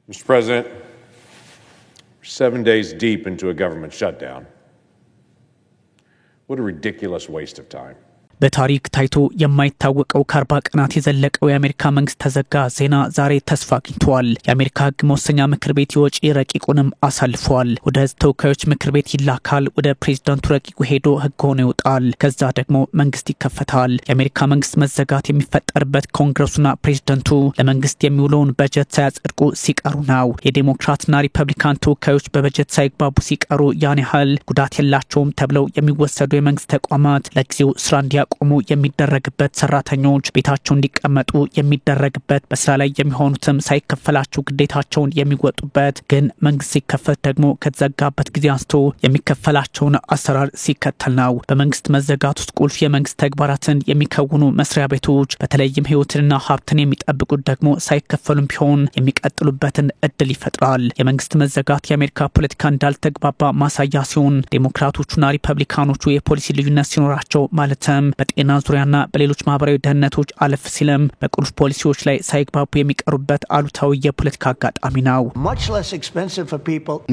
Mr. President, we're 7 days deep into a government shutdown. What a ridiculous waste of time. በታሪክ ታይቶ የማይታወቀው ከ40 ቀናት የዘለቀው የአሜሪካ መንግስት ተዘጋ ዜና ዛሬ ተስፋ አግኝቷል። የአሜሪካ ህግ መወሰኛ ምክር ቤት የወጪ ረቂቁንም አሳልፏል። ወደ ህዝብ ተወካዮች ምክር ቤት ይላካል። ወደ ፕሬዝዳንቱ ረቂቁ ሄዶ ህግ ሆኖ ይወጣል። ከዛ ደግሞ መንግስት ይከፈታል። የአሜሪካ መንግስት መዘጋት የሚፈጠርበት ኮንግረሱና ፕሬዝዳንቱ ለመንግስት የሚውለውን በጀት ሳያጸድቁ ሲቀሩ ነው። የዲሞክራትና ሪፐብሊካን ተወካዮች በበጀት ሳይግባቡ ሲቀሩ ያን ያህል ጉዳት የላቸውም ተብለው የሚወሰዱ የመንግስት ተቋማት ለጊዜው ስራ ቆሙ የሚደረግበት ሰራተኞች ቤታቸው እንዲቀመጡ የሚደረግበት በስራ ላይ የሚሆኑትም ሳይከፈላቸው ግዴታቸውን የሚወጡበት ግን መንግስት ሲከፈት ደግሞ ከተዘጋበት ጊዜ አንስቶ የሚከፈላቸውን አሰራር ሲከተል ነው። በመንግስት መዘጋት ውስጥ ቁልፍ የመንግስት ተግባራትን የሚከውኑ መስሪያ ቤቶች በተለይም ህይወትና ሀብትን የሚጠብቁት ደግሞ ሳይከፈሉም ቢሆን የሚቀጥሉበትን እድል ይፈጥራል። የመንግስት መዘጋት የአሜሪካ ፖለቲካ እንዳልተግባባ ማሳያ ሲሆን ዲሞክራቶቹና ሪፐብሊካኖቹ የፖሊሲ ልዩነት ሲኖራቸው ማለትም በጤና ዙሪያና በሌሎች ማህበራዊ ደህንነቶች አለፍ ሲልም በቁልፍ ፖሊሲዎች ላይ ሳይግባቡ የሚቀሩበት አሉታዊ የፖለቲካ አጋጣሚ ነው።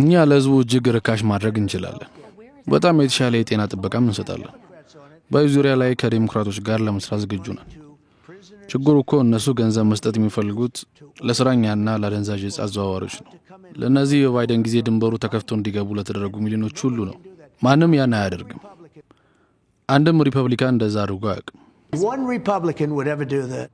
እኛ ለህዝቡ እጅግ ርካሽ ማድረግ እንችላለን። በጣም የተሻለ የጤና ጥበቃም እንሰጣለን። በዚህ ዙሪያ ላይ ከዲሞክራቶች ጋር ለመስራት ዝግጁ ነን። ችግሩ እኮ እነሱ ገንዘብ መስጠት የሚፈልጉት ለስራኛና ለአደንዛዥ ዕፅ አዘዋዋሪዎች ነው። ለነዚህ በባይደን ጊዜ ድንበሩ ተከፍቶ እንዲገቡ ለተደረጉ ሚሊዮኖች ሁሉ ነው። ማንም ያን አያደርግም። አንድም ሪፐብሊካን እንደዛ አድርጎ አያውቅም።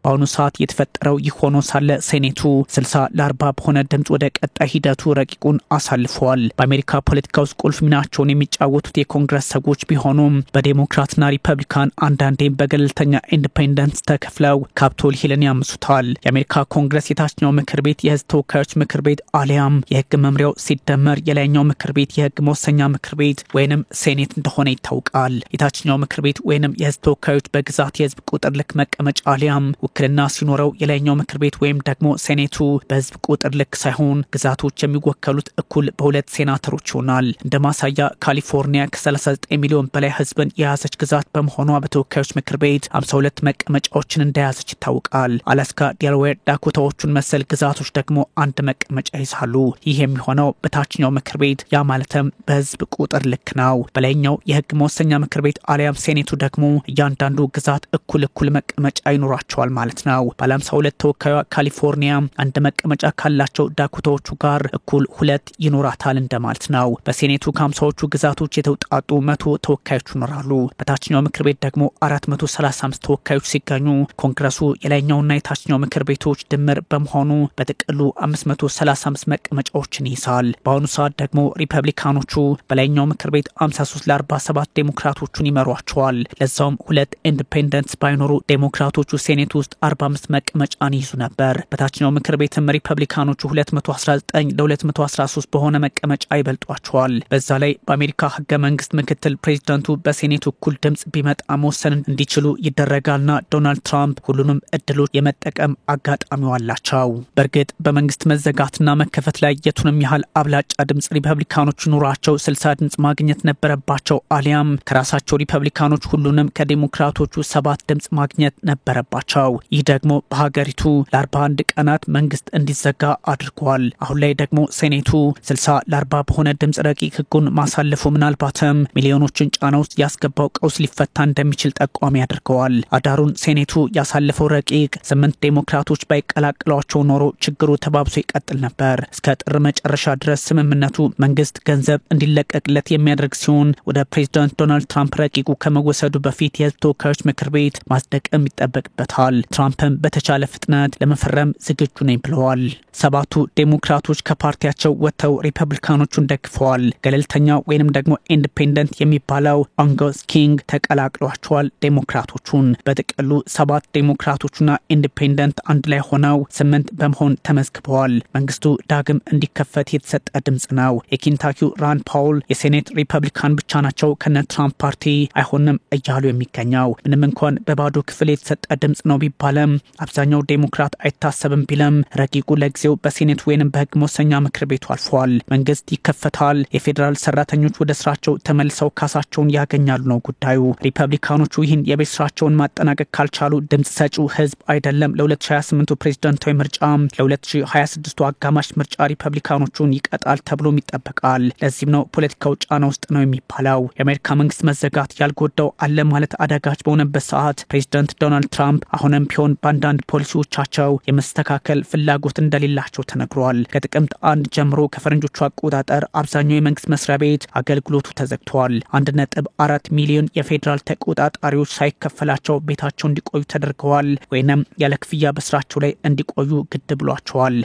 በአሁኑ ሰዓት የተፈጠረው ይህ ሆኖ ሳለ ሴኔቱ 60-40 በሆነ ድምፅ ወደ ቀጣይ ሂደቱ ረቂቁን አሳልፏል። በአሜሪካ ፖለቲካ ውስጥ ቁልፍ ሚናቸውን የሚጫወቱት የኮንግረስ ሰዎች ቢሆኑም በዲሞክራትና ሪፐብሊካን አንዳንዴም በገለልተኛ ኢንዲፔንደንስ ተከፍለው ካፕቶል ሂልን ያምሱታል። የአሜሪካ ኮንግረስ የታችኛው ምክር ቤት የህዝብ ተወካዮች ምክር ቤት አሊያም የህግ መምሪያው ሲደመር የላይኛው ምክር ቤት የህግ መወሰኛ ምክር ቤት ወይንም ሴኔት እንደሆነ ይታወቃል። የታችኛው ምክር ቤት ወይንም የህዝብ ተወካዮች በግዛት የህዝብ ቁጥር ልክ መቀመጫ አሊያም ውክልና ሲኖረው የላይኛው ምክር ቤት ወይም ደግሞ ሴኔቱ በህዝብ ቁጥር ልክ ሳይሆን ግዛቶች የሚወከሉት እኩል በሁለት ሴናተሮች ይሆናል። እንደ ማሳያ ካሊፎርኒያ ከ39 ሚሊዮን በላይ ህዝብን የያዘች ግዛት በመሆኗ በተወካዮች ምክር ቤት 52 መቀመጫዎችን እንደያዘች ይታወቃል። አላስካ፣ ዴላዌር፣ ዳኮታዎቹን መሰል ግዛቶች ደግሞ አንድ መቀመጫ ይዛሉ። ይህ የሚሆነው በታችኛው ምክር ቤት ያ ማለትም በህዝብ ቁጥር ልክ ነው። በላይኛው የህግ መወሰኛ ምክር ቤት አሊያም ሴኔቱ ደግሞ እያንዳንዱ ግዛት እኩል መቀመጫ ይኖራቸዋል ማለት ነው። ባለ 52 ተወካዩ ካሊፎርኒያ አንድ መቀመጫ ካላቸው ዳኮታዎቹ ጋር እኩል 2 ይኖራታል እንደማለት ነው። በሴኔቱ ከ50ዎቹ ግዛቶች የተውጣጡ 100 ተወካዮች ይኖራሉ። በታችኛው ምክር ቤት ደግሞ 435 ተወካዮች ሲገኙ ኮንግረሱ የላይኛውና የታችኛው ምክር ቤቶች ድምር በመሆኑ በጥቅሉ 535 መቀመጫዎችን ይይዛል። በአሁኑ ሰዓት ደግሞ ሪፐብሊካኖቹ በላይኛው ምክር ቤት 53-47 ዴሞክራቶቹን ይመሯቸዋል። ለዛውም 2 ኢንዲፔንደንት ባይኖሩ ዴሞክራቶቹ ሴኔት ውስጥ 45 መቀመጫን ይዙ ነበር። በታችኛው ምክር ቤትም ሪፐብሊካኖቹ 219-213 በሆነ መቀመጫ ይበልጧቸዋል። በዛ ላይ በአሜሪካ ህገ መንግስት ምክትል ፕሬዝዳንቱ በሴኔቱ እኩል ድምጽ ቢመጣ መወሰን እንዲችሉ ይደረጋልና ዶናልድ ትራምፕ ሁሉንም እድሎች የመጠቀም አጋጣሚው አላቸው። በእርግጥ በመንግስት መዘጋትና መከፈት ላይ የቱንም ያህል አብላጫ ድምጽ ሪፐብሊካኖቹ ኑሯቸው 60 ድምጽ ማግኘት ነበረባቸው አሊያም ከራሳቸው ሪፐብሊካኖች ሁሉንም ከዲሞክራቶቹ 7 ድምጽ ማግኘት ነበረባቸው። ይህ ደግሞ በሀገሪቱ ለ41 ቀናት መንግስት እንዲዘጋ አድርጓል። አሁን ላይ ደግሞ ሴኔቱ 60-40 በሆነ ድምጽ ረቂቅ ህጉን ማሳለፉ ምናልባትም ሚሊዮኖችን ጫና ውስጥ ያስገባው ቀውስ ሊፈታ እንደሚችል ጠቋሚ ያደርገዋል። አዳሩን ሴኔቱ ያሳለፈው ረቂቅ 8 ዴሞክራቶች ባይቀላቅሏቸው ኖሮ ችግሩ ተባብሶ ይቀጥል ነበር። እስከ ጥር መጨረሻ ድረስ ስምምነቱ መንግስት ገንዘብ እንዲለቀቅለት የሚያደርግ ሲሆን ወደ ፕሬዝዳንት ዶናልድ ትራምፕ ረቂቁ ከመወሰዱ በፊት የህዝብ ተወካዮች ምክር ቤት ማስደቀም ይጠበቅበታል። ትራምፕም በተቻለ ፍጥነት ለመፈረም ዝግጁ ነኝ ብለዋል። 7ቱ ዴሞክራቶች ከፓርቲያቸው ወጥተው ሪፐብሊካኖቹን ደግፈዋል። ገለልተኛ ወይንም ደግሞ ኢንዲፔንደንት የሚባለው አንገስ ኪንግ ተቀላቅሏቸዋል ዴሞክራቶቹን። በጥቅሉ 7 ዴሞክራቶችና ኢንዲፔንደንት አንድ ላይ ሆነው 8 በመሆን ተመዝግበዋል። መንግስቱ ዳግም እንዲከፈት የተሰጠ ድምጽ ነው። የኬንታኪው ራንድ ፓውል የሴኔት ሪፐብሊካን ብቻ ናቸው ከነ ትራምፕ ፓርቲ አይሆንም እያሉ የሚገኘው። ምንም እንኳን እንኳን በባዶ ክፍል የተሰጠ ድምጽ ነው ቢባለም አብዛኛው ዴሞክራት አይታሰብም ቢለም ረቂቁ ለጊዜው በሴኔት ወይንም በህግ መወሰኛ ምክር ቤቱ አልፏል። መንግስት ይከፈታል፣ የፌዴራል ሰራተኞች ወደ ስራቸው ተመልሰው ካሳቸውን ያገኛሉ ነው ጉዳዩ። ሪፐብሊካኖቹ ይህን የቤት ስራቸውን ማጠናቀቅ ካልቻሉ ድምጽ ሰጪው ህዝብ አይደለም ለ2028 ፕሬዝዳንታዊ ምርጫ ለ2026 አጋማሽ ምርጫ ሪፐብሊካኖቹን ይቀጣል ተብሎም ይጠበቃል። ለዚህም ነው ፖለቲካው ጫና ውስጥ ነው የሚባለው። የአሜሪካ መንግስት መዘጋት ያልጎዳው አለ ማለት አዳጋች በሆነበት ሰዓት ፕሬዝዳንት ዶናልድ ትራምፕ አሁንም ቢሆን በአንዳንድ ፖሊሲዎቻቸው የመስተካከል ፍላጎት እንደሌላቸው ተነግሯል። ከጥቅምት 1 ጀምሮ ከፈረንጆቹ አቆጣጠር አብዛኛው የመንግስት መስሪያ ቤት አገልግሎቱ ተዘግቷል። 1.4 ሚሊዮን የፌዴራል ተቆጣጣሪዎች ሳይከፈላቸው ቤታቸው እንዲቆዩ ተደርገዋል ወይንም ያለ ክፍያ በስራቸው ላይ እንዲቆዩ ግድ ብሏቸዋል።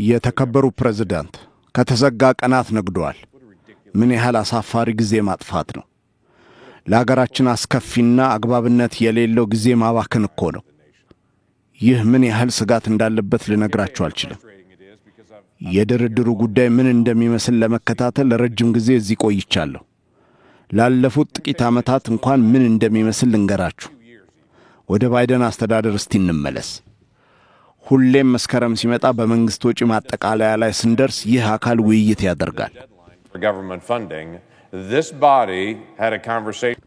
የተከበሩ ፕሬዝዳንት ከተዘጋ ቀናት ነግደዋል። ምን ያህል አሳፋሪ ጊዜ ማጥፋት ነው። ለሀገራችን አስከፊና አግባብነት የሌለው ጊዜ ማባከን እኮ ነው። ይህ ምን ያህል ስጋት እንዳለበት ልነግራችሁ አልችልም። የድርድሩ ጉዳይ ምን እንደሚመስል ለመከታተል ረጅም ጊዜ እዚህ ቆይቻለሁ። ላለፉት ጥቂት ዓመታት እንኳን ምን እንደሚመስል ልንገራችሁ። ወደ ባይደን አስተዳደር እስቲ እንመለስ። ሁሌም መስከረም ሲመጣ በመንግስት ወጪ ማጠቃለያ ላይ ስንደርስ ይህ አካል ውይይት ያደርጋል።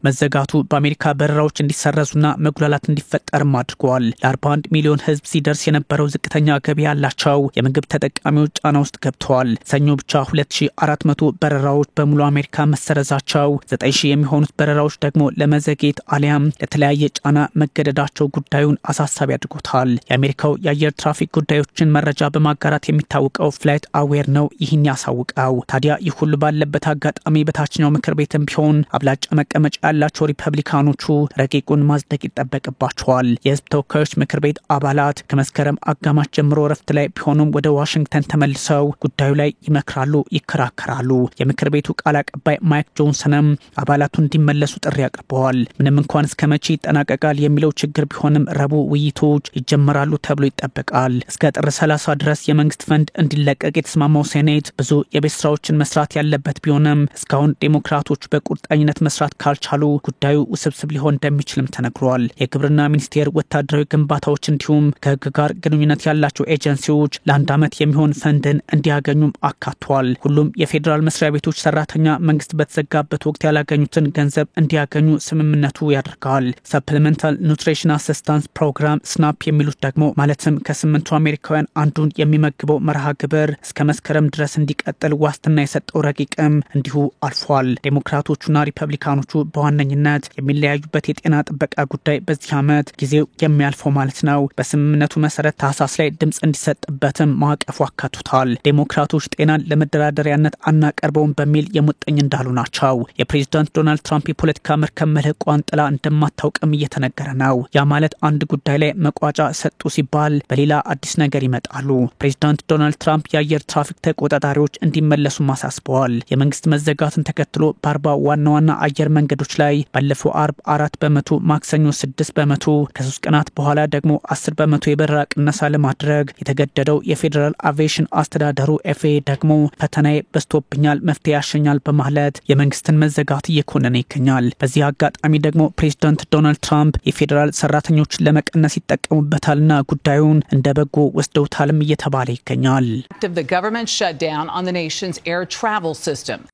መዘጋቱ በአሜሪካ በረራዎች እንዲሰረዙና መጉላላት እንዲፈጠርም አድርጓል። ለ41 ሚሊዮን ህዝብ ሲደርስ የነበረው ዝቅተኛ ገቢ ያላቸው የምግብ ተጠቃሚዎች ጫና ውስጥ ገብተዋል። ሰኞ ብቻ 2400 በረራዎች በሙሉ አሜሪካ መሰረዛቸው፣ 9000 የሚሆኑት በረራዎች ደግሞ ለመዘግየት አሊያም ለተለያየ ጫና መገደዳቸው ጉዳዩን አሳሳቢ አድርጎታል። የአሜሪካው የአየር ትራፊክ ጉዳዮችን መረጃ በማጋራት የሚታወቀው ፍላይት አዌር ነው ይህን ያሳውቀው። ታዲያ ይህ ሁሉ ባለበት አጋጣሚ በታችኛው ምክር ቤትም ቢሆን አብላጫ መቀመጫ ያላቸው ሪፐብሊካኖቹ ረቂቁን ማጽደቅ ይጠበቅባቸዋል። የህዝብ ተወካዮች ምክር ቤት አባላት ከመስከረም አጋማሽ ጀምሮ ረፍት ላይ ቢሆኑም ወደ ዋሽንግተን ተመልሰው ጉዳዩ ላይ ይመክራሉ፣ ይከራከራሉ። የምክር ቤቱ ቃል አቀባይ ማይክ ጆንሰንም አባላቱ እንዲመለሱ ጥሪ አቅርበዋል። ምንም እንኳን እስከ መቼ ይጠናቀቃል የሚለው ችግር ቢሆንም ረቡዕ ውይይቶች ይጀምራሉ ተብሎ ይጠበቃል። እስከ ጥር 30 ድረስ የመንግስት ፈንድ እንዲለቀቅ የተስማማው ሴኔት ብዙ የቤት ስራዎችን መስራት ያለበት ቢሆንም እስካሁን ዴሞክራቶች በቁርጠኝነት መስራት ካልቻሉ ጉዳዩ ውስብስብ ሊሆን እንደሚችልም ተነግሯል። የግብርና ሚኒስቴር ወታደራዊ ግንባታዎች እንዲሁም ከህግ ጋር ግንኙነት ያላቸው ኤጀንሲዎች ለአንድ ዓመት የሚሆን ፈንድን እንዲያገኙም አካቷል። ሁሉም የፌዴራል መስሪያ ቤቶች ሰራተኛ መንግስት በተዘጋበት ወቅት ያላገኙትን ገንዘብ እንዲያገኙ ስምምነቱ ያደርጋል። ሰፕሊመንታል ኑትሪሽን አሲስታንስ ፕሮግራም ስናፕ የሚሉት ደግሞ ማለትም ከ8 አሜሪካውያን አንዱን የሚመግበው መርሃ ግብር እስከ መስከረም ድረስ እንዲቀጥል ዋስትና የሰጠው ረቂቅም እንዲሁ አልፏል። ዴሞክራቶቹና ሪፐብሊካኖቹ በዋነኝነት የሚለያዩበት የጤና ጥበቃ ጉዳይ በዚህ ዓመት ጊዜው የሚያልፈው ማለት ነው። በስምምነቱ መሰረት ታህሳስ ላይ ድምጽ እንዲሰጥበትም ማዕቀፉ አካቷል። ዴሞክራቶች ጤናን ለመደራደሪያነት አናቀርበውም በሚል የሙጥኝ እንዳሉ ናቸው። የፕሬዝዳንት ዶናልድ ትራምፕ የፖለቲካ መርከብ መልህቋን ጥላ እንደማታውቅም እየተነገረ ነው። ያ ማለት አንድ ጉዳይ ላይ መቋጫ ሰጡ ሲባል በሌላ አዲስ ነገር ይመጣሉ። ፕሬዝዳንት ዶናልድ ትራምፕ የአየር ትራፊክ ተቆጣጣሪዎች እንዲመለሱ አሳስበዋል። የመንግስት መዘጋትን ተከትሎ በ40 ዋና ዋና አየር መንገዶች ላይ ባለፈው አርብ 4%፣ ማክሰኞ 6%፣ ከ3 ቀናት በኋላ ደግሞ 10% የበረራ ቅነሳ ለማድረግ የተገደደው የፌዴራል አቪዬሽን አስተዳደሩ ኤፍኤ ደግሞ ፈተናዬ በስቶብኛል፣ መፍትሄ ያሸኛል በማለት የመንግስትን መዘጋት እየኮነነ ይገኛል። በዚህ አጋጣሚ ደግሞ ፕሬዝዳንት ዶናልድ ትራምፕ የፌዴራል ሰራተኞችን ለመቀነስ ይጠቀሙበታልና ጉዳዩን እንደ በጎ ወስደውታልም እየተባለ ይገኛል።